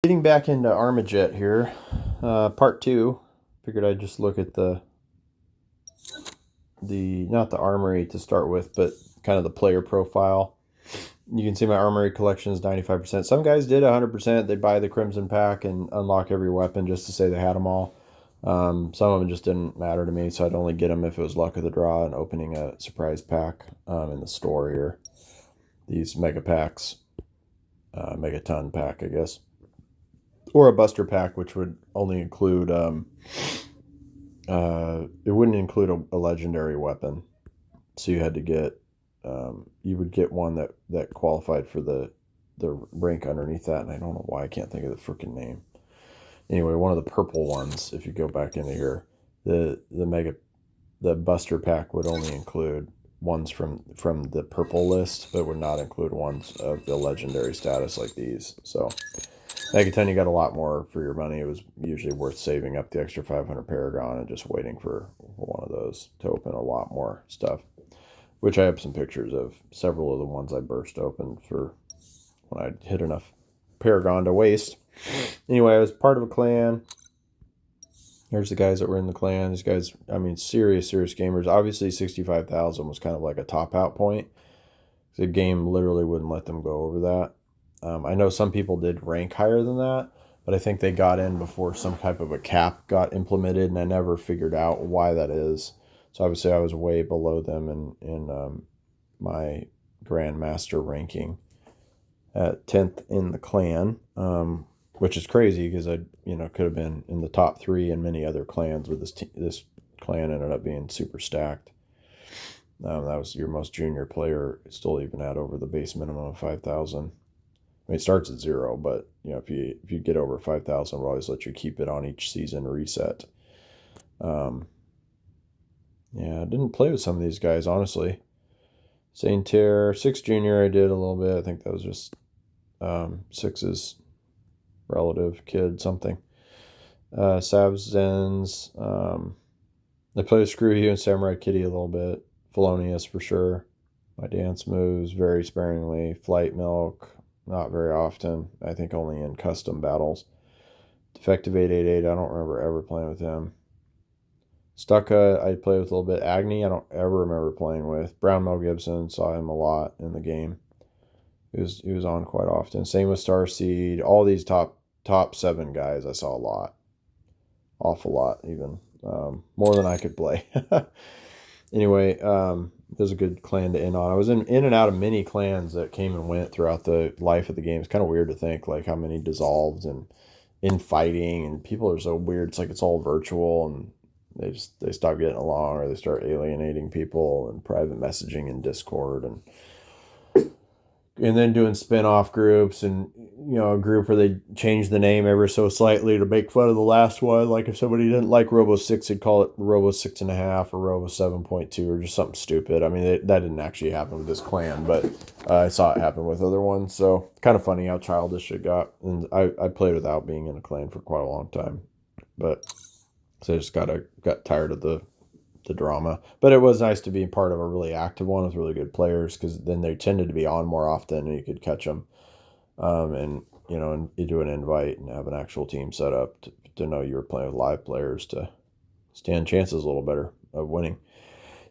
Getting back into ARMAJET here, part two. Figured I'd just look at the not the armory to start with, but kind of the player profile. You can see my armory collection is 95%. Some guys did 100%. They'd buy the Crimson Pack and unlock every weapon just to say they had them all. Some of them just didn't matter to me, so I'd only get them if it was luck of the draw and opening a surprise pack in the store here. These mega packs, megaton pack, I guess. Or a buster pack, which would only include it wouldn't include a legendary weapon, so you had to get you would get one that qualified for the rank underneath that, and I don't know why I can't think of the freaking name. Anyway, one of the purple ones, if you go back into here, the buster pack would only include ones from the purple list, but would not include ones of the legendary status like these. So Megaton, you got a lot more for your money. It was usually worth saving up the extra 500 Paragon and just waiting for one of those to open a lot more stuff, which I have some pictures of several of the ones I burst open for when I hit enough Paragon to waste. Anyway, I was part of a clan. Here's the guys that were in the clan. These guys, I mean, serious gamers. Obviously, 65,000 was kind of like a top-out point. The game literally wouldn't let them go over that. I know some people did rank higher than that, but I think they got in before some type of a cap got implemented, and I never figured out why that is. So obviously I was way below them in my Grandmaster ranking at 10th in the clan, which is crazy because I could have been in the top 3 in many other clans, with this clan ended up being super stacked. That was your most junior player, still even had over the base minimum of 5,000. I mean, it starts at 0, but if you get over 5,000, we'll always let you keep it on each season reset. Yeah, I didn't play with some of these guys, honestly. Saint Terre, 6 Junior, I did a little bit. I think that was just 6's relative kid, something. Savzens, I played with Screw You and Samurai Kitty a little bit. Felonious for sure. My dance moves very sparingly. Flight Milk, not very often. I think only in custom battles. Defective 888, I don't remember ever playing with him. Stucca, I played with a little bit. Agni, I don't ever remember playing with. Brown Mel Gibson, saw him a lot in the game. He was on quite often. Same with Starseed. All these top 7 guys I saw a lot. Awful lot, even. More than I could play. Anyway, it was a good clan to end on. I was in and out of many clans that came and went throughout the life of the game. It's kind of weird to think like how many dissolved and infighting, and people are so weird. It's like it's all virtual, and they stop getting along, or they start alienating people and private messaging in Discord, and then doing spin-off groups, and a group where they change the name ever so slightly to make fun of the last one. Like if somebody didn't like Robo 6, they'd call it Robo 6.5 or Robo 7.2 or just something stupid. I mean, that didn't actually happen with this clan, but I saw it happen with other ones. So kind of funny how childish it got. And I played without being in a clan for quite a long time, but so I just got tired of the drama. But it was nice to be part of a really active one with really good players, because then they tended to be on more often and you could catch them. And you do an invite and have an actual team set up to know you were playing with live players to stand chances a little better of winning.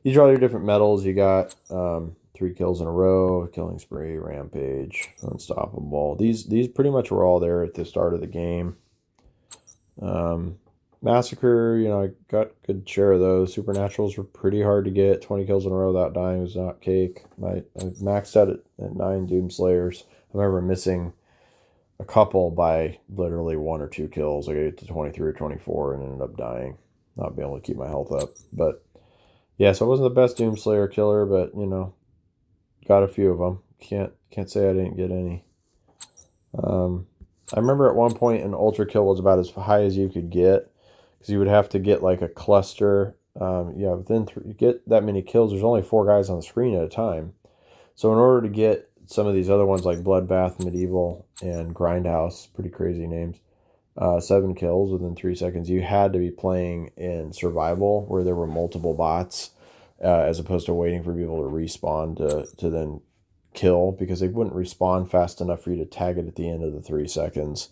You draw your different medals. You got 3 kills in a row, Killing Spree, Rampage, Unstoppable. These pretty much were all there at the start of the game. Massacre, I got a good share of those. Supernaturals were pretty hard to get. 20 kills in a row without dying was not cake. I maxed out at 9 Doomslayers. I remember missing a couple by literally 1 or 2 kills. I got to 23 or 24 and ended up dying, not being able to keep my health up. But yeah, so I wasn't the best Doomslayer killer, but got a few of them. Can't say I didn't get any. I remember at one point an ultra kill was about as high as you could get, because you would have to get like a cluster. Within get that many kills, there's only 4 guys on the screen at a time. So in order to get some of these other ones like Bloodbath, Medieval, and Grindhouse, pretty crazy names, 7 kills within 3 seconds, you had to be playing in survival where there were multiple bots, as opposed to waiting for people to respawn to then kill, because they wouldn't respawn fast enough for you to tag it at the end of the 3 seconds.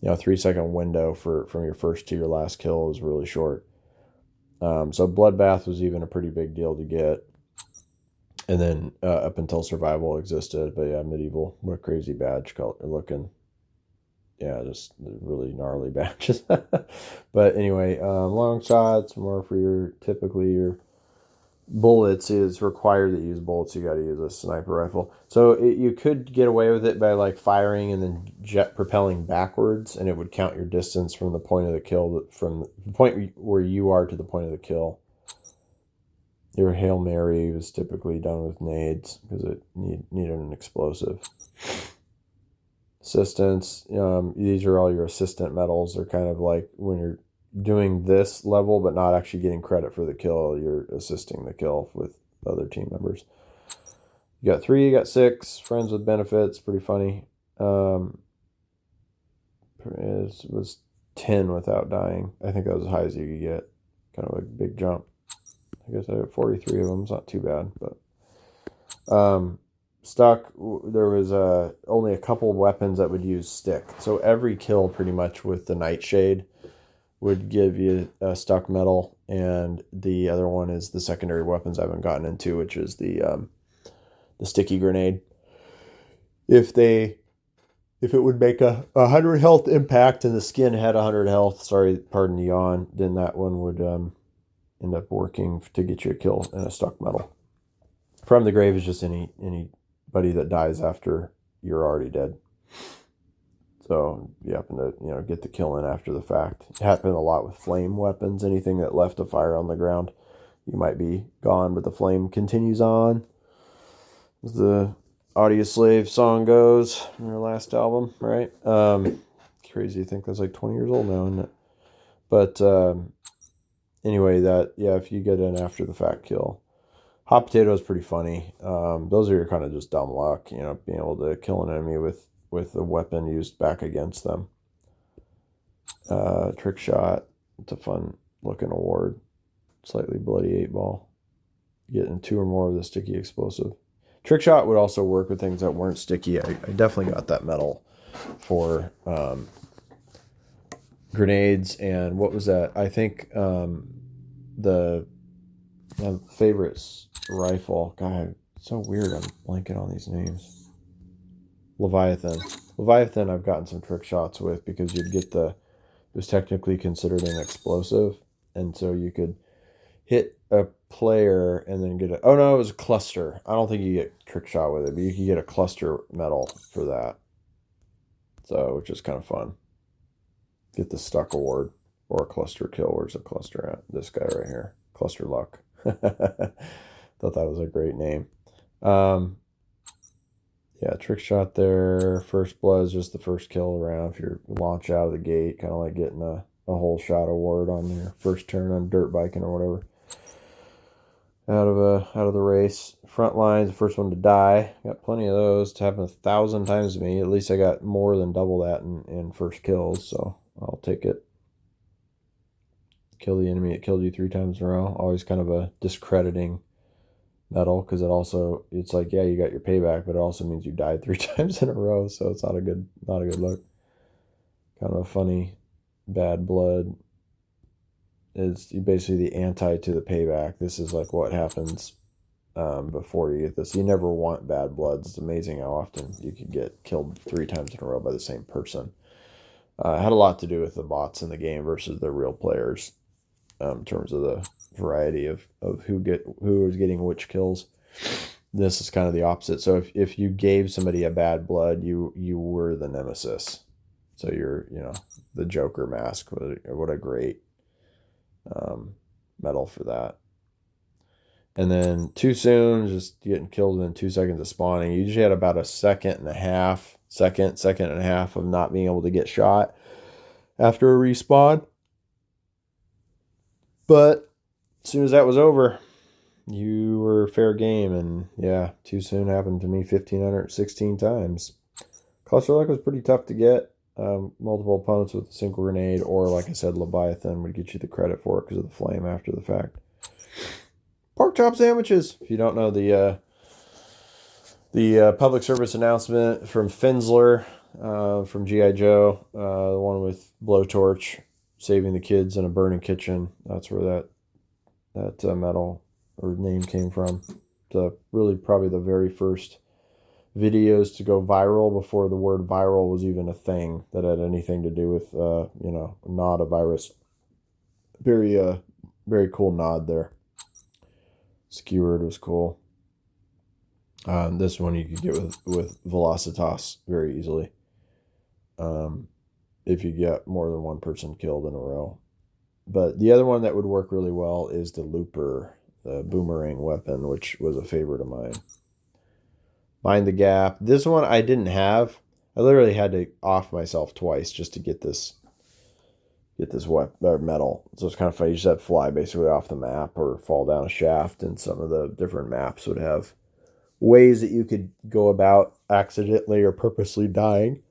3-second window from your first to your last kill is really short. So Bloodbath was even a pretty big deal to get. And then up until Survival existed. But yeah, Medieval, what a crazy badge looking. Yeah, just really gnarly badges. But anyway, long shots, more for typically your bullets is required that you use bullets. You got to use a sniper rifle. So you could get away with it by like firing and then jet propelling backwards, and it would count your distance from the point of the kill, from the point where you are to the point of the kill. Your Hail Mary was typically done with nades because it needed an explosive. Assistants, these are all your assistant medals. They're kind of like when you're doing this level but not actually getting credit for the kill, you're assisting the kill with other team members. You got 3, you got 6, friends with benefits, pretty funny. It was 10 without dying. I think that was as high as you could get. Kind of a big jump. I guess I have 43 of them. It's not too bad, but stuck, there was only a couple of weapons that would use stick. So every kill pretty much with the Nightshade would give you a stuck medal, and the other one is the secondary weapons I haven't gotten into, which is the sticky grenade. If it would make a 100 health impact and the skin had 100 health, sorry, pardon the yawn, then that one would end up working to get you a kill and a stuck medal. From the grave is just anybody that dies after you're already dead. So you happen to get the kill in after the fact. It happened a lot with flame weapons. Anything that left a fire on the ground, you might be gone, but the flame continues on. As the Audioslave song goes in their last album, right? Crazy to think that's like 20 years old now, isn't it? But anyway, if you get an after the fact kill. Hot potato is pretty funny. Those are your kind of just dumb luck, being able to kill an enemy with a weapon used back against them. Trick shot, it's a fun looking award. Slightly bloody 8-ball. Getting 2 or more of the sticky explosive. Trick shot would also work with things that weren't sticky. I definitely got that medal for grenades, and what was that? I think the favorites rifle. God, it's so weird. I'm blanking on these names. Leviathan. Leviathan I've gotten some trick shots with because you'd get it was technically considered an explosive, and so you could hit a player and then get it was a cluster. I don't think you get trick shot with it, but you can get a cluster medal for that. So, which is kind of fun. Get the stuck award or a cluster kill. Where's a cluster at? This guy right here. Cluster luck. Thought that was a great name. Trick shot there. First blood is just the first kill around. If you launch out of the gate, kind of like getting a whole shot award on your first turn on dirt biking or whatever. Out of the race. Front lines, the first one to die. Got plenty of those. It's happened 1,000 times to me. At least I got more than double that in first kills, so I'll take it. Kill the enemy that killed you 3 times in a row. Always kind of a discrediting medal, because it's like, yeah, you got your payback, but it also means you died 3 times in a row, so it's not a good look. Kind of a funny bad blood. Is basically the anti to the payback. This is like what happens before you get this. You never want bad bloods. It's amazing how often you can get killed 3 times in a row by the same person. It had a lot to do with the bots in the game versus the real players, in terms of the variety of who is getting which kills. This is kind of the opposite. So if you gave somebody a bad blood, you were the nemesis. So you're the Joker mask. What a great medal for that. And then too soon, just getting killed within 2 seconds of spawning. You usually had about a second and a half of not being able to get shot after a respawn. But as soon as that was over, you were fair game. And yeah, too soon happened to me 1,516 times. Cluster luck was pretty tough to get. Multiple opponents with a single grenade, or like I said, Leviathan would get you the credit for it because of the flame after the fact. Pork chop sandwiches. If you don't know the public service announcement from Finsler, from G.I. Joe, the one with blowtorch saving the kids in a burning kitchen. That's where that medal or name came from. Really probably the very first videos to go viral before the word viral was even a thing that had anything to do with not a virus. Very cool nod there. Skewered was cool. This one you could get with Velocitas very easily. If you get more than one person killed in a row. But the other one that would work really well is the Looper, the boomerang weapon, which was a favorite of mine. Mind the Gap. This one I didn't have. I literally had to off myself twice just to get this metal. So it's kind of funny. You just have to fly basically off the map or fall down a shaft, and some of the different maps would have ways that you could go about accidentally or purposely dying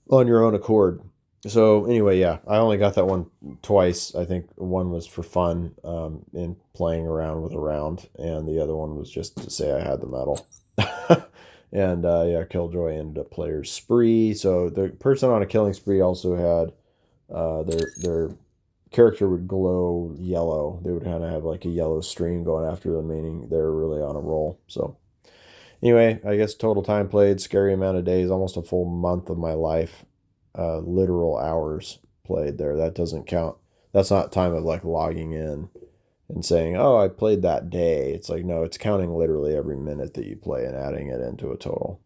on your own accord. So anyway, yeah, I only got that one twice. I think one was for fun in playing around with a round, and the other one was just to say I had the medal. And yeah, Killjoy ended up player's spree. So the person on a killing spree also had their character would glow yellow. They would kind of have like a yellow stream going after them, meaning they're really on a roll. So anyway, I guess total time played, scary amount of days, almost a full month of my life. Literal hours played there. That doesn't count. That's not time of like logging in and saying, oh, I played that day. It's like, no, it's counting literally every minute that you play and adding it into a total.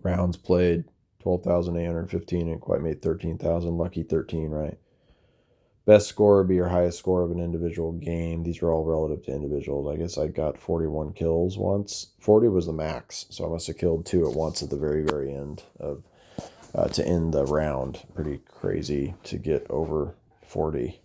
Rounds played, 12,815 and quite made 13,000. Lucky 13, right? Best score would be your highest score of an individual game. These are all relative to individuals. I guess I got 41 kills once. 40 was the max, so I must have killed 2 at once at the very, very end of to end the round. Pretty crazy to get over 40.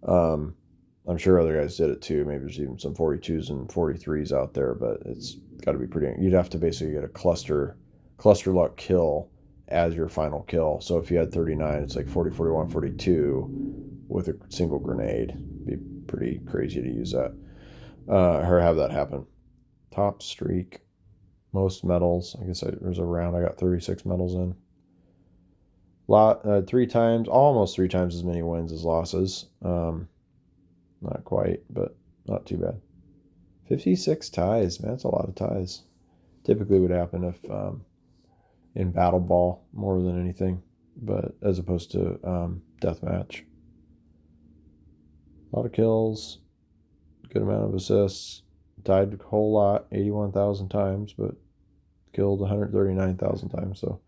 I'm sure other guys did it too. Maybe there's even some 42s and 43s out there, but it's got to be pretty. You'd have to basically get a cluster luck kill as your final kill. So if you had 39, it's like 40, 41, 42 with a single grenade. It'd be pretty crazy to use that or have that happen. Top streak, most medals. I guess there's a round I got 36 medals in. Almost three times as many wins as losses. Not quite, but not too bad. 56 ties, man, that's a lot of ties. Typically would happen if in battle ball more than anything, but as opposed to deathmatch. A lot of kills, good amount of assists. Died a whole lot, 81,000 times, but killed 139,000 times. So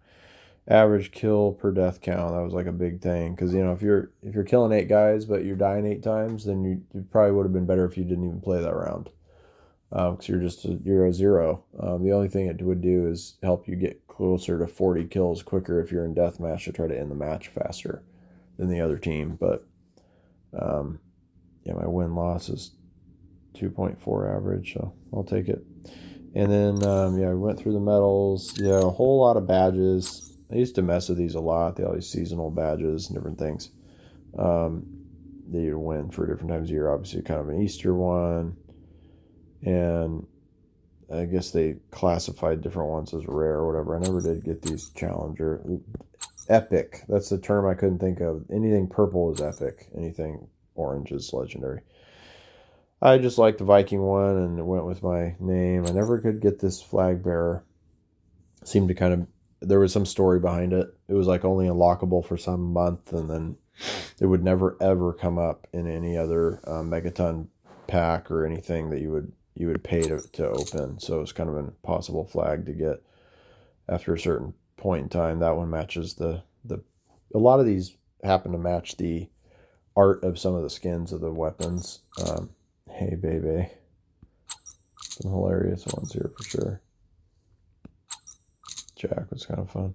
average kill per death count, that was like a big thing, because if you're killing 8 guys but you're dying 8 times, then you probably would have been better if you didn't even play that round, because you're a 0. The only thing it would do is help you get closer to 40 kills quicker if you're in deathmatch to try to end the match faster than the other team. But yeah, my win-loss is 2.4 average, so I'll take it. And then yeah, we went through the medals. Yeah, a whole lot of badges. I used to mess with these a lot. They all these seasonal badges and different things that you win for different times of year. Obviously, kind of an Easter one, and I guess they classified different ones as rare or whatever. I never did get these Challenger. Epic. That's the term I couldn't think of. Anything purple is epic. Anything orange is legendary. I just liked the Viking one and it went with my name. I never could get this flag bearer. Seemed to kind of, there was some story behind it. It was like only unlockable for some month, and then it would never ever come up in any other Megaton pack or anything that you would pay to open. So it's kind of an impossible flag to get after a certain point in time. That one matches a lot of these happen to match the art of some of the skins of the weapons. Hey baby, some hilarious ones here for sure. Jack was kind of fun.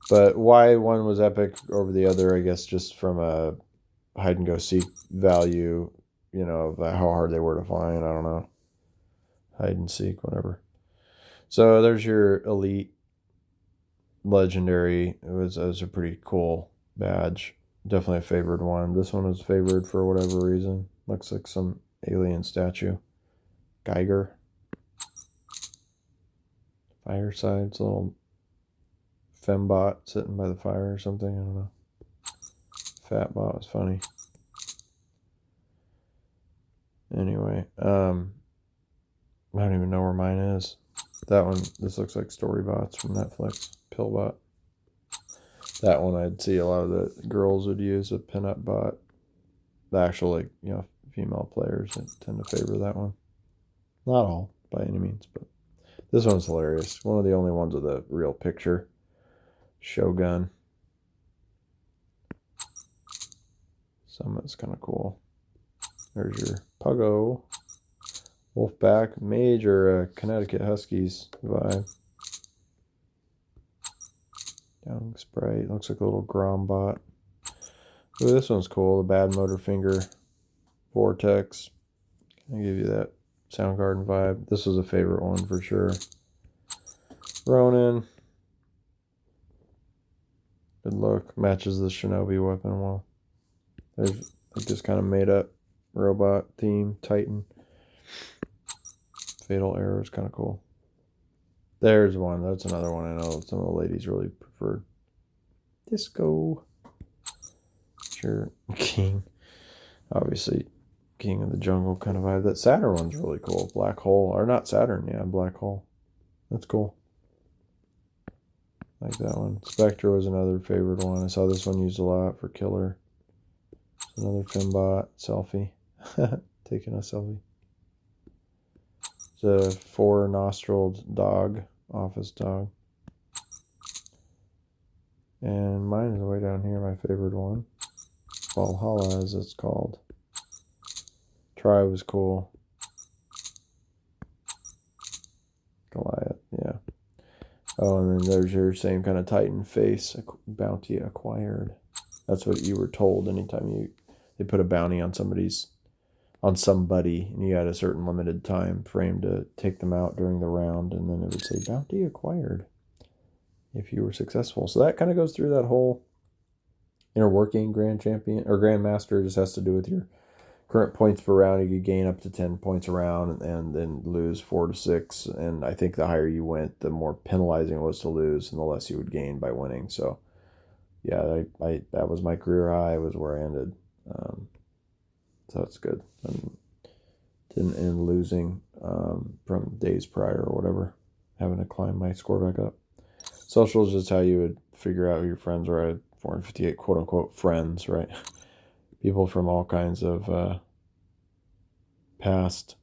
But why one was epic over the other, I guess just from a hide and go seek value, how hard they were to find. I don't know. Hide and seek, whatever. So there's your elite legendary. It was a pretty cool badge. Definitely a favored one. This one was favored for whatever reason. Looks like some alien statue. Geiger. Fireside. It's a little fembot sitting by the fire or something. I don't know. Fat bot was funny. Anyway, I don't even know where mine is. That one, this looks like Storybots from Netflix. Pillbot. That one I'd see a lot of the girls would use, a pinup bot. The actual, like, you know, female players tend to favor that one. Not all, by any means, but this one's hilarious. One of the only ones with a real picture. Shogun. Summit's kind of cool. There's your Puggo. Wolfpack. Major Connecticut Huskies vibe. Young Sprite. Looks like a little Grom bot. Ooh, this one's cool. The Bad Motor Finger Vortex. I'll give you that Soundgarden vibe. This was a favorite one for sure. Ronin. Good look. Matches the Shinobi weapon well. There's like this kind of made up robot theme. Titan. Fatal Arrow is kind of cool. There's one. That's another one I know some of the ladies really preferred. Disco. Sure. King. Obviously, King of the Jungle kind of vibe. That Saturn one's really cool. Black Hole. Or not Saturn, yeah, Black Hole. That's cool. Like that one. Spectre was another favorite one. I saw this one used a lot for Killer. Another Fembot. Selfie. Taking a selfie. It's a 4-nostriled dog. Office dog. And mine is way down here, my favorite one. Valhalla, as it's called. Try was cool. Goliath, yeah. Oh, and then there's your same kind of Titan face. Bounty acquired. That's what you were told anytime they put a bounty on somebody, and you had a certain limited time frame to take them out during the round, and then it would say bounty acquired if you were successful. So that kind of goes through that whole inner working. Grand Champion or Grand Master just has to do with your current points per round. You could gain up to 10 points a round and then lose 4 to 6. And I think the higher you went, the more penalizing it was to lose and the less you would gain by winning. So yeah, I that was my career high. Was where I ended. So that's good. And didn't end losing from days prior or whatever, having to climb my score back up. Social is just how you would figure out who your friends are. I had 458 quote-unquote friends, right? People from all kinds of past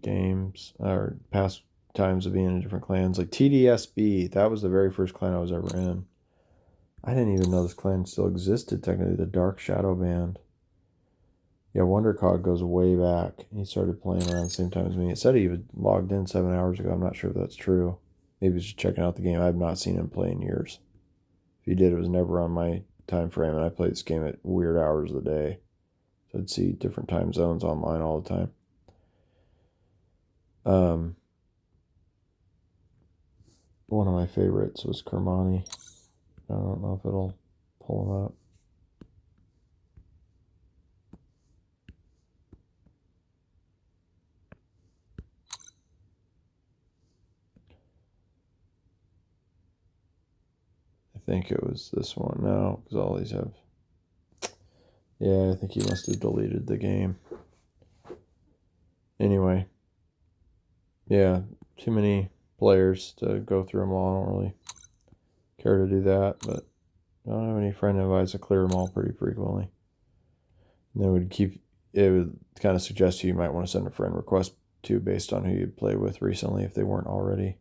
games or past times of being in different clans. Like TDSB, that was the very first clan I was ever in. I didn't even know this clan still existed, technically, the Dark Shadow Band. Yeah, WonderCog goes way back. He started playing around the same time as me. It said he was logged in 7 hours ago. I'm not sure if that's true. Maybe he's just checking out the game. I've not seen him play in years. If he did, it was never on my time frame, and I played this game at weird hours of the day. So I'd see different time zones online all the time. One of my favorites was Kermani. I don't know if it'll pull him up. I think it was this one now, because all these have... Yeah, I think he must have deleted the game. Anyway. Yeah, too many players to go through them all. I don't really care to do that, but I don't have any friend invites to clear them all pretty frequently. And then it would kind of suggest you might want to send a friend request to based on who you played with recently if they weren't already.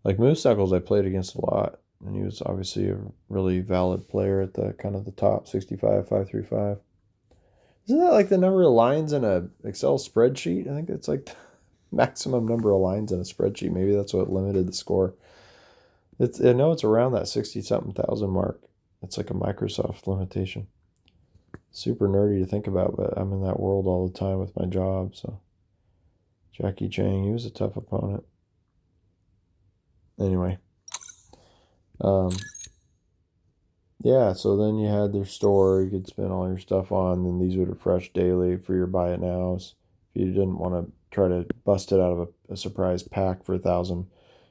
Like Mooseckles, I played against a lot, and he was obviously a really valid player at the kind of the top 65, 535. Isn't that like the number of lines in a Excel spreadsheet? I think it's like the maximum number of lines in a spreadsheet. Maybe that's what limited the score. I know it's around that 60-something thousand mark. It's like a Microsoft limitation. Super nerdy to think about, but I'm in that world all the time with my job. So Jackie Chang, he was a tough opponent. Anyway. Yeah, so then you had their store you could spend all your stuff on, and these would refresh daily for your buy it nows. If you didn't want to try to bust it out of a surprise pack for 1,000,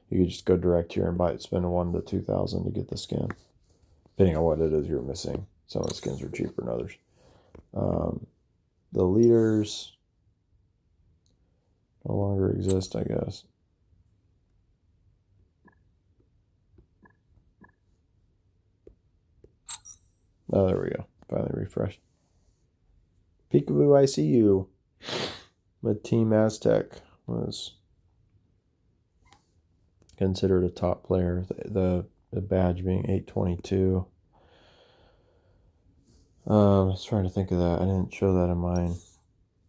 you could just go direct here and buy it, spend 1 to 2,000 to get the skin, depending on what it is you're missing. Some of the skins are cheaper than others. The leaders no longer exist, I guess. Oh, there we go. Finally refreshed. Peekaboo, I see you. But Team Aztec was considered a top player. The badge being 822. I was trying to think of that. I didn't show that in mine.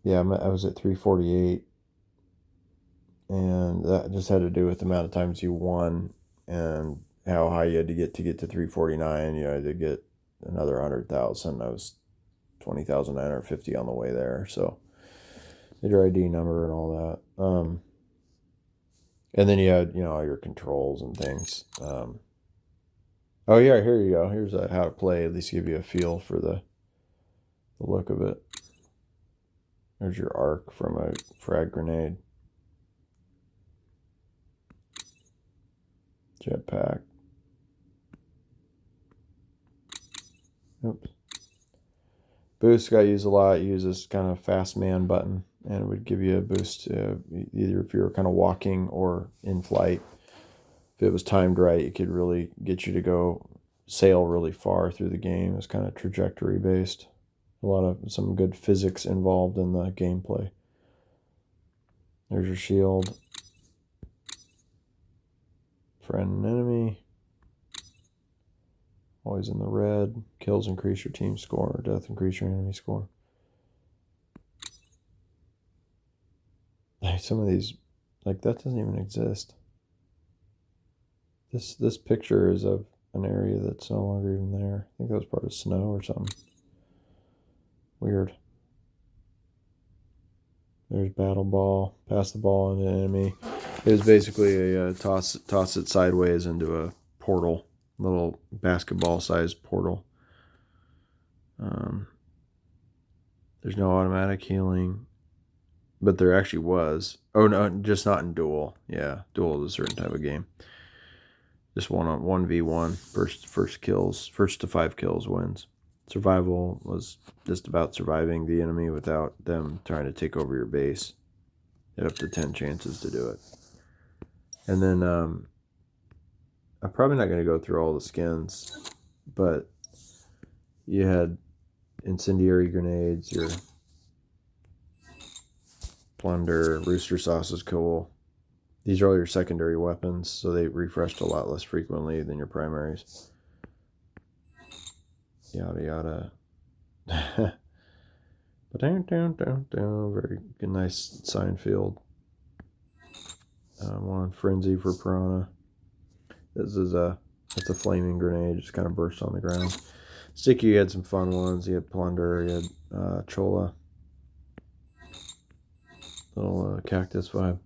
Yeah, I was at 348. And that just had to do with the amount of times you won and how high you had to get to 349. You had to get another 100,000. I was 20,950 on the way there. So your ID number and all that. And then you had, all your controls and things. Oh yeah, here you go. Here's how to play. At least give you a feel for the look of it. There's your arc from a frag grenade. Jetpack. Oops. Boost got used a lot. Use this kind of fast man button, and it would give you a boost either if you were kind of walking or in flight. If it was timed right, it could really get you to go sail really far through the game. It's kind of trajectory based. Some good physics involved in the gameplay. There's your shield. Friend and enemy. Always in the red. Kills increase your team score. Death increase your enemy score. Some of these, that doesn't even exist. This picture is of an area that's no longer even there. I think that was part of snow or something. Weird. There's battle ball. Pass the ball on the enemy. It was basically a toss it sideways into a portal, little basketball-sized portal. There's no automatic healing, but there actually was. Oh no, just not in duel. Yeah, duel is a certain type of game. Just 1v1. First kills, first to 5 kills wins. Survival was just about surviving the enemy without them trying to take over your base. You had up to 10 chances to do it. And then I'm probably not going to go through all the skins, but you had incendiary grenades, your plunder, rooster sauce is cool. These are all your secondary weapons, so they refreshed a lot less frequently than your primaries. Yada yada. Very good, nice sign field. One on Frenzy for Piranha. That's a flaming grenade, just kind of bursts on the ground. Sticky, you had some fun ones. You had Plunder, you had Chola. Little cactus vibe.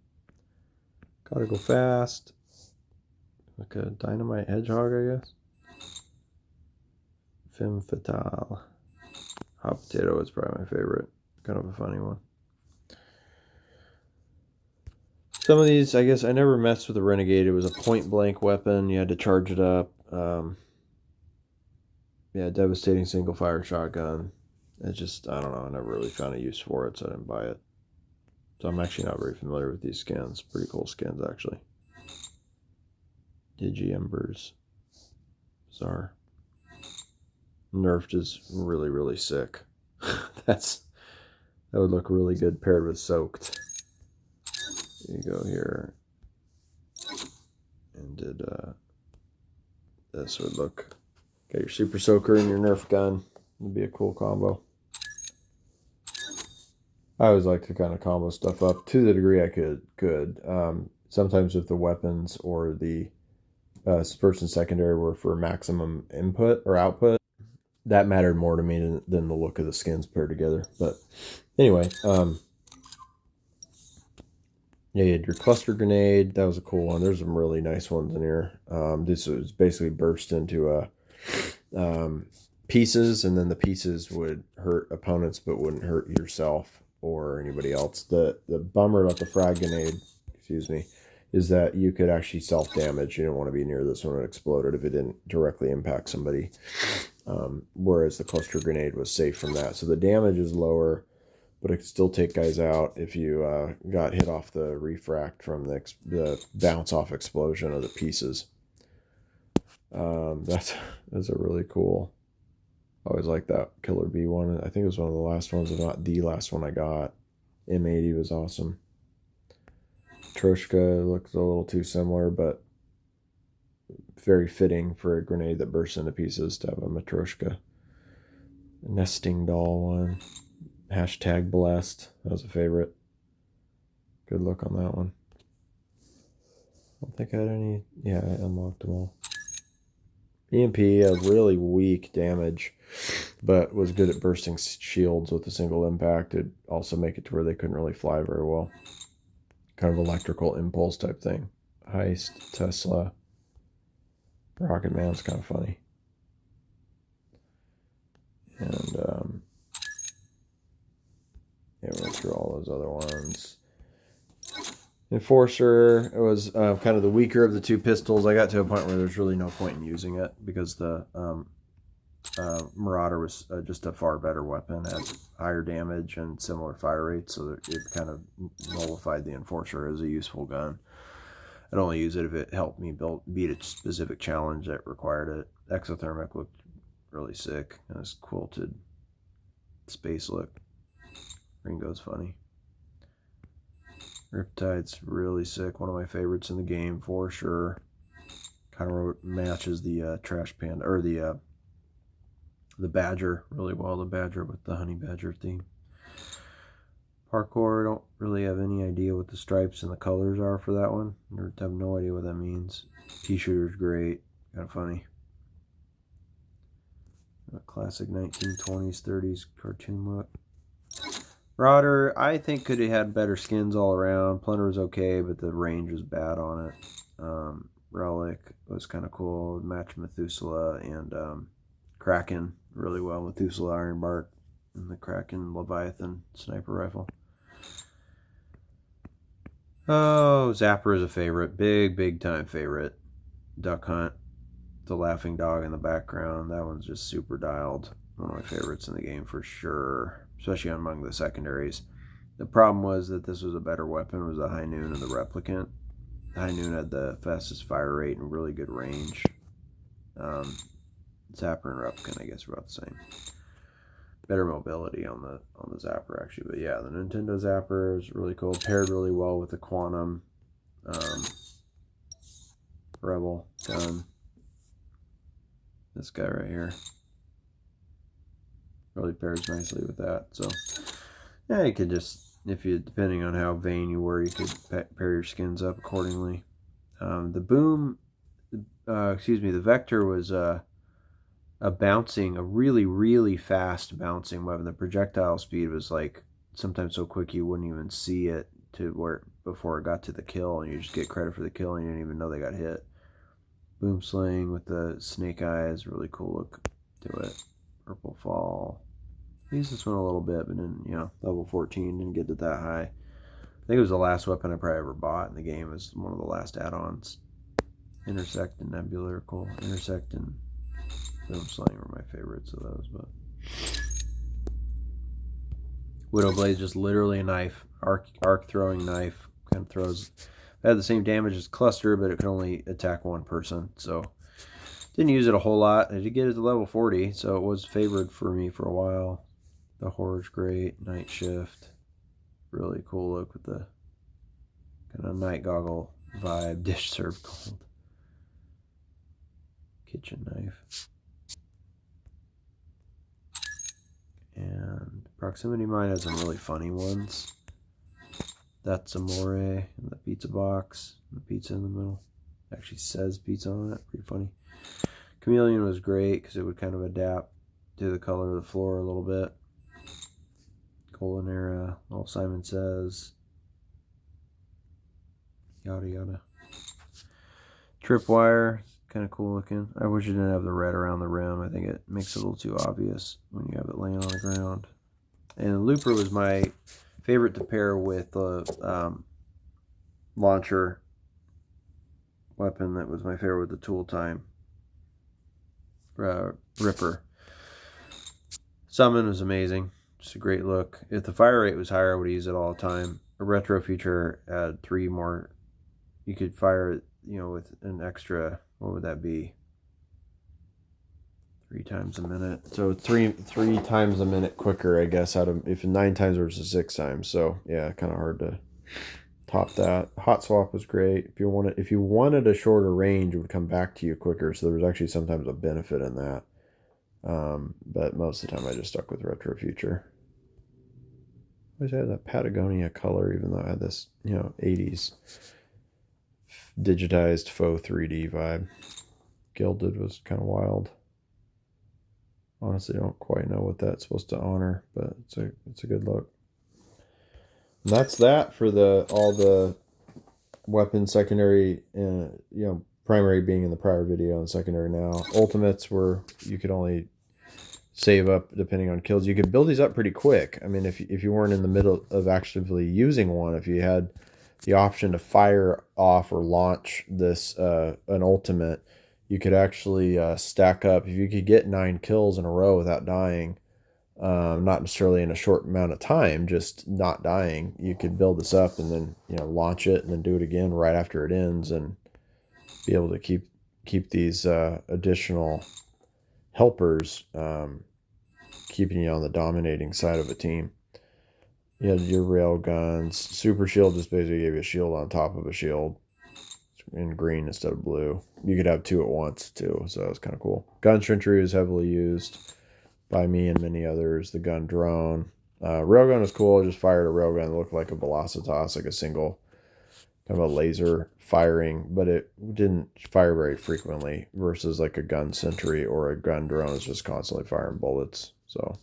Gotta go fast. Like a dynamite hedgehog, I guess. Femme Fatale. Hot potato is probably my favorite. Kind of a funny one. Some of these, I guess, I never messed with the Renegade. It was a point-blank weapon. You had to charge it up. Yeah, devastating single-fire shotgun. It's just, I don't know. I never really found a use for it, so I didn't buy it. So I'm actually not very familiar with these skins. Pretty cool skins, actually. Digi Embers. Bizarre. Nerfed is really, really sick. That would look really good paired with Soaked. You go here. And did this would look. Got your Super Soaker and your Nerf gun. Would be a cool combo. I always like to kind of combo stuff up to the degree I could. Sometimes with the weapons or the first and secondary were for maximum input or output. That mattered more to me than the look of the skins paired together. But anyway, yeah, you had your cluster grenade. That was a cool one. There's some really nice ones in here. This was basically burst into pieces, and then the pieces would hurt opponents but wouldn't hurt yourself or anybody else. The bummer about the frag grenade, excuse me, is that you could actually self-damage. You don't want to be near this when it exploded if it didn't directly impact somebody. Whereas the cluster grenade was safe from that. So the damage is lower, but it could still take guys out if you got hit off the refract from the bounce-off explosion of the pieces. That's a really cool. I always like that Killer Bee one. I think it was one of the last ones, if not the last one I got. M80 was awesome. Matryoshka looks a little too similar, but very fitting for a grenade that bursts into pieces to have a Matryoshka. Nesting doll one. Hashtag blessed. That was a favorite. Good look on that one. I don't think I had any. Yeah, I unlocked them all. EMP, a really weak damage, but was good at bursting shields with a single impact. It'd also make it to where they couldn't really fly very well. Kind of electrical impulse type thing. Heist, Tesla, Rocket Man's kind of funny. And yeah, we went through all those other ones. Enforcer, it was kind of the weaker of the two pistols. I got to a point where there's really no point in using it because the Marauder was just a far better weapon, had higher damage and similar fire rates, so that it kind of nullified the Enforcer as a useful gun. I'd only use it if it helped me beat a specific challenge that required it. Exothermic looked really sick, and this quilted space look. Ringo's funny. Riptide's really sick. One of my favorites in the game for sure. Kind of matches the trash panda or the badger really well. The badger with the honey badger theme. Parkour. I don't really have any idea what the stripes and the colors are for that one. I have no idea what that means. Pea-shooter's great. Kind of funny. A classic 1920s, 30s cartoon look. Marauder, I think could have had better skins all around. Plunder was okay, but the range was bad on it. Relic was kind of cool. Matched Methuselah and Kraken really well. Methuselah Ironbark and the Kraken Leviathan sniper rifle. Oh, Zapper is a favorite. Big time favorite. Duck Hunt. The laughing dog in the background. That one's just super dialed. One of my favorites in the game for sure, especially among the secondaries. The problem was that this was a better weapon. It was the High Noon and the Replicant. The High Noon had the fastest fire rate and really good range. Zapper and Replicant, I guess, are about the same. Better mobility on the Zapper actually, but yeah, the Nintendo Zapper is really cool. Paired really well with the Quantum Rebel gun. This guy right here really pairs nicely with that. So yeah, you could just, if you, depending on how vain you were, you could pair your skins up accordingly. The boom, the Vector was a really fast bouncing weapon. The projectile speed was like sometimes so quick you wouldn't even see it before it got to the kill, and you just get credit for the kill and you didn't even know they got hit. Boom sling with the snake eyes, really cool look to it. Purple Fall. I used this one a little bit, but then, level 14, didn't get it that high. I think it was the last weapon I probably ever bought in the game. It was one of the last add-ons. Intersect and Nebula are cool. Intersect and Boom Sling were my favorites of those, but Widow Blade, just literally a knife. Arc throwing knife. Kind of throws. It had the same damage as Cluster, but it could only attack one person, so didn't use it a whole lot. I did get it to level 40, so it was favored for me for a while. The Horror's great. Night Shift. Really cool look with the kind of night goggle vibe. Dish served cold. Kitchen knife. And Proximity Mine has some really funny ones. That's Amore in the pizza box. The pizza in the middle. Actually says pizza on it. Pretty funny. Chameleon was great because it would kind of adapt to the color of the floor a little bit. Colinera, all Simon Says. Yada yada. Tripwire, kind of cool looking. I wish it didn't have the red around the rim. I think it makes it a little too obvious when you have it laying on the ground. And Looper was my Favorite to pair with the launcher weapon that was my favorite with the tool time. Ripper. Summon was amazing. Just a great look. If the fire rate was higher, I would use it all the time. A retro feature had 3 more. You could fire, with an extra, what would that be? 3 times a minute. So three times a minute quicker, I guess, if 9 times versus 6 times. So yeah, kind of hard to top that. Hot swap was great. If you wanted a shorter range, it would come back to you quicker. So there was actually sometimes a benefit in that. But most of the time I just stuck with retro future. I always had that Patagonia color, even though I had this, 80s digitized faux 3D vibe. Gilded was kind of wild. Honestly, I don't quite know what that's supposed to honor, but it's a good look. And that's that for all the weapon secondary, primary being in the prior video and secondary now. Ultimates were you could only save up depending on kills. You could build these up pretty quick. I mean, if you weren't in the middle of actively using one, if you had the option to fire off or launch this an ultimate, you could actually stack up. If you could get 9 kills in a row without dying, not necessarily in a short amount of time, just not dying, you could build this up and then launch it and then do it again right after it ends and be able to keep these additional helpers keeping you on the dominating side of a team. You had your rail guns. Super shield just basically gave you a shield on top of a shield in green instead of blue. You could have 2 at once too, so that was kind of cool. Gun Sentry was heavily used by me and many others. The gun drone. Railgun was cool. I just fired a railgun that looked like a Velocitas, like a single kind of a laser firing, but it didn't fire very frequently versus like a gun sentry or a gun drone is just constantly firing bullets. So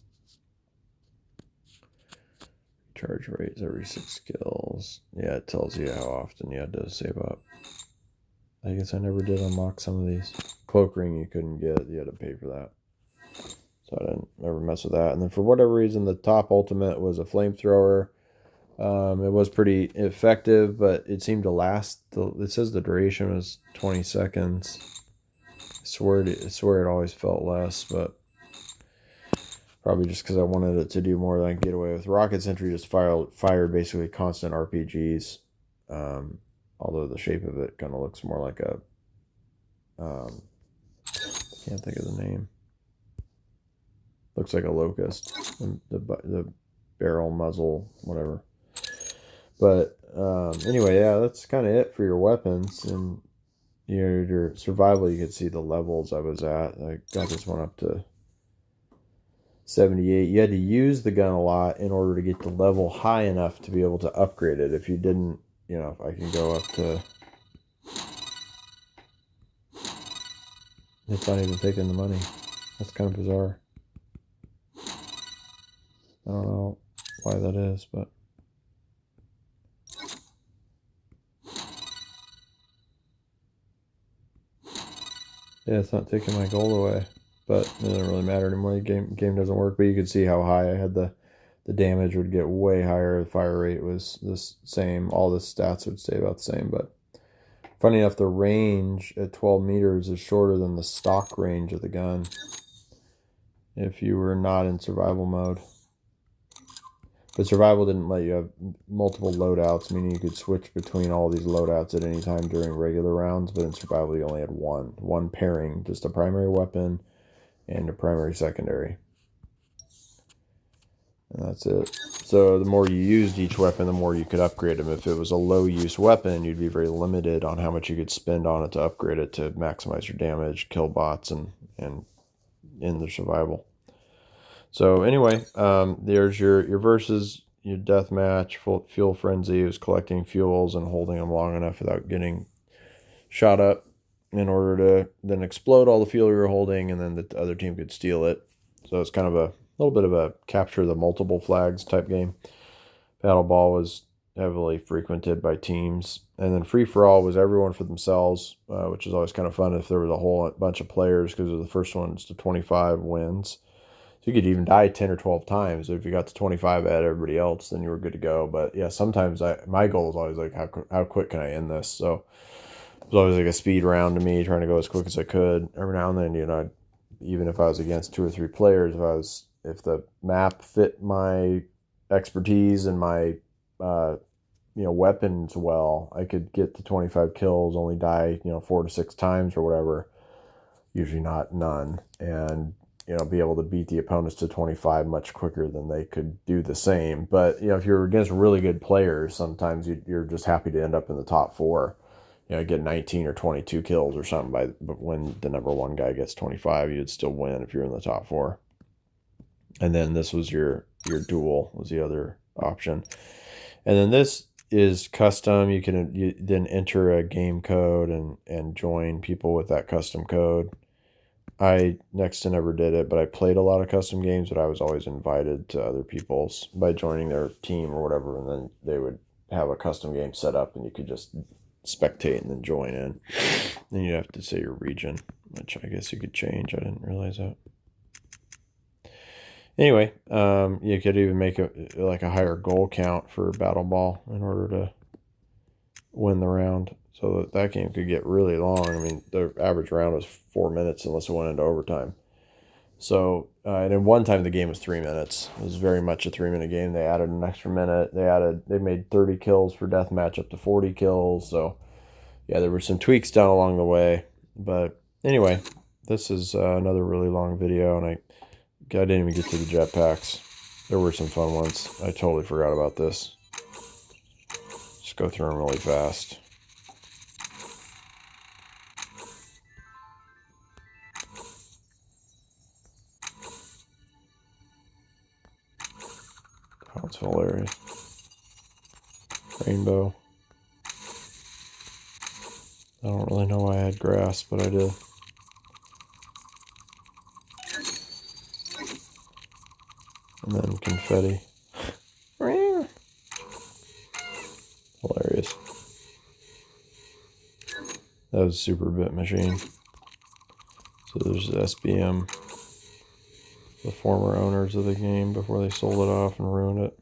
charge rates every 6 kills. Yeah, it tells you how often you had to save up. I guess I never did unlock some of these. Cloak ring you couldn't get. You had to pay for that. So I didn't ever mess with that. And then for whatever reason, the top ultimate was a flamethrower. It was pretty effective, but it seemed to last. It says the duration was 20 seconds. I swear it always felt less, but probably just because I wanted it to do more than I could get away with. Rocket Sentry just fired basically constant RPGs. Although the shape of it kind of looks more like a... can't think of the name. Looks like a locust. The barrel, muzzle, whatever. But anyway, yeah, that's kind of it for your weapons. And your survival, you can see the levels I was at. I got this one up to 78. You had to use the gun a lot in order to get the level high enough to be able to upgrade it. If you didn't, if I can go up to... It's not even taking the money. That's kind of bizarre. I don't know why that is, but... Yeah, it's not taking my gold away, but it doesn't really matter anymore. The game doesn't work, but you could see how high I had the damage would get way higher. The fire rate was the same. All the stats would stay about the same, but funny enough, the range at 12 meters is shorter than the stock range of the gun if you were not in survival mode. But survival didn't let you have multiple loadouts, meaning you could switch between all these loadouts at any time during regular rounds, but in survival you only had one pairing, just a primary weapon and a primary secondary. And that's it. So the more you used each weapon, the more you could upgrade them. If it was a low-use weapon, you'd be very limited on how much you could spend on it to upgrade it to maximize your damage, kill bots, and end the survival. So anyway, there's your versus, your deathmatch, fuel frenzy is collecting fuels and holding them long enough without getting shot up in order to then explode all the fuel you're holding, and then the other team could steal it. So it's kind of a little bit of a capture the multiple flags type game. Battle Ball was heavily frequented by teams. And then Free For All was everyone for themselves, which is always kind of fun if there was a whole bunch of players, because the first one is to 25 wins. So you could even die 10 or 12 times. If you got to 25 at everybody else, then you were good to go. But yeah, sometimes my goal is always like, how quick can I end this? So it was always like a speed round to me, trying to go as quick as I could. Every now and then, you know, even if I was against 2 or 3 players, if the map fit my expertise and my weapons well, I could get to 25 kills, only die 4 to 6 times or whatever. Usually not none, and be able to beat the opponents to 25 much quicker than they could do the same. But if you're against really good players, sometimes you're just happy to end up in the top 4. Get 19 or 22 kills or something. But when the number 1 guy gets 25, you'd still win if you're in the top 4. And then this was your duel was the other option. And then this is custom. You then enter a game code and join people with that custom code. I next to never did it, but I played a lot of custom games, but I was always invited to other people's by joining their team or whatever, and then they would have a custom game set up and you could just spectate and then join in. Then you'd have to say your region, which I guess you could change. I didn't realize that. Anyway, you could even make a higher goal count for Battle Ball in order to win the round. So that game could get really long. I mean, the average round was 4 minutes unless it went into overtime. So, and then one time the game was 3 minutes. It was very much a 3-minute game. They added an extra minute. They made 30 kills for deathmatch up to 40 kills. So, yeah, there were some tweaks done along the way. But anyway, this is another really long video, and I didn't even get to the jetpacks. There were some fun ones. I totally forgot about this. Just go through them really fast. Oh, it's hilarious. Rainbow. I don't really know why I had grass, but I did. And then confetti. Hilarious. That was a super bit machine. So there's SBM, the former owners of the game before they sold it off and ruined it.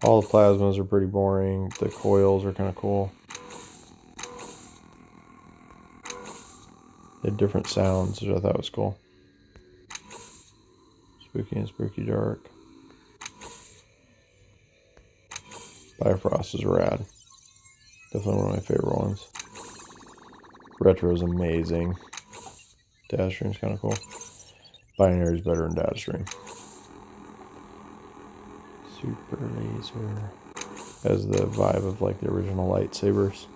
All the plasmas are pretty boring. The coils are kind of cool. They had different sounds, which I thought was cool. Spooky and Spooky Dark. Bifrost is rad. Definitely one of my favorite ones. Retro is amazing. Data Stream's kind of cool. Binary is better than Data Stream. Super Laser has the vibe of like the original lightsabers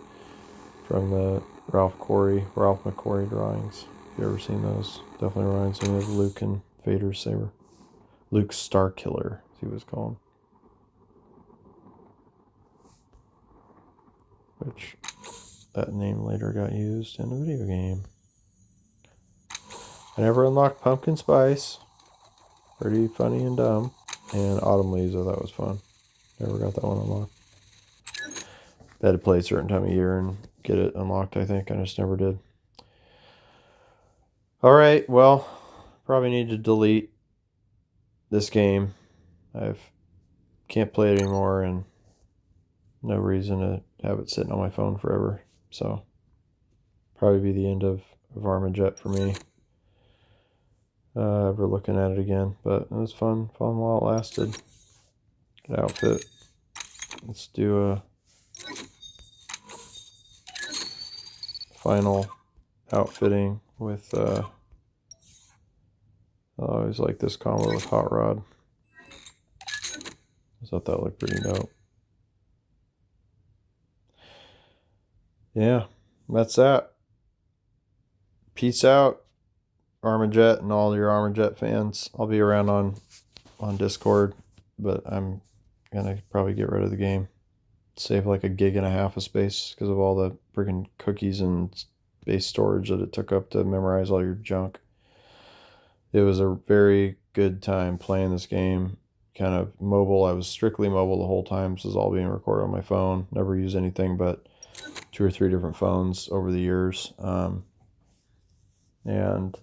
from the Ralph McQuarrie drawings. If you ever seen those, definitely reminds me of Luke and Vader's saber. Luke Starkiller, as he was called. Which that name later got used in a video game. I never unlocked Pumpkin Spice. Pretty funny and dumb. And Autumn Leaves, I thought was fun. Never got that one unlocked. I had to play a certain time of year and get it unlocked, I think. I just never did. Alright, well, probably need to delete this game. I can't play it anymore, and no reason to have it sitting on my phone forever. So, probably be the end of ARMAJET for me. Ever looking at it again, but it was fun while it lasted. Good outfit. Let's do a final outfitting with I always like this combo with Hot Rod. I thought that looked pretty dope. Yeah, that's that. Peace out, ARMAJET and all your ARMAJET fans. I'll be around on Discord, but I'm gonna probably get rid of the game. Save like 1.5 gigs of space because of all the freaking cookies and space storage that it took up to memorize all your junk. It was a very good time playing this game. Kind of mobile. I was strictly mobile the whole time. This is all being recorded on my phone. Never used anything but 2 or 3 different phones over the years. And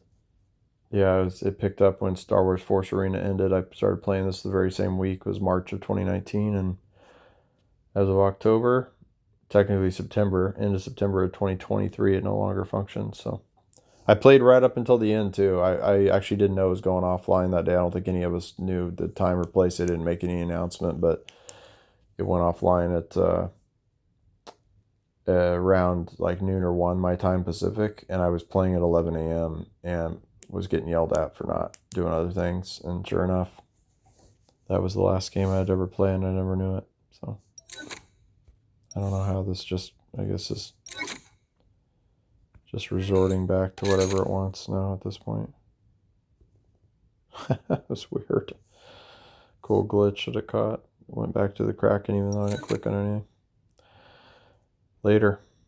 Yeah, it picked up when Star Wars Force Arena ended. I started playing this the very same week. It was March of 2019, and as of October, technically September, into September of 2023, it no longer functions. So I played right up until the end too. I actually didn't know it was going offline that day. I don't think any of us knew the time or place. They didn't make any announcement, but it went offline at around like noon or 1 my time Pacific, and I was playing at 11 a.m. and was getting yelled at for not doing other things. And sure enough, that was the last game I'd ever play, and I never knew it. So I don't know how this I guess is just resorting back to whatever it wants now at this point. That was weird. Cool glitch that I caught. Went back to the Kraken even though I didn't click on anything. Later.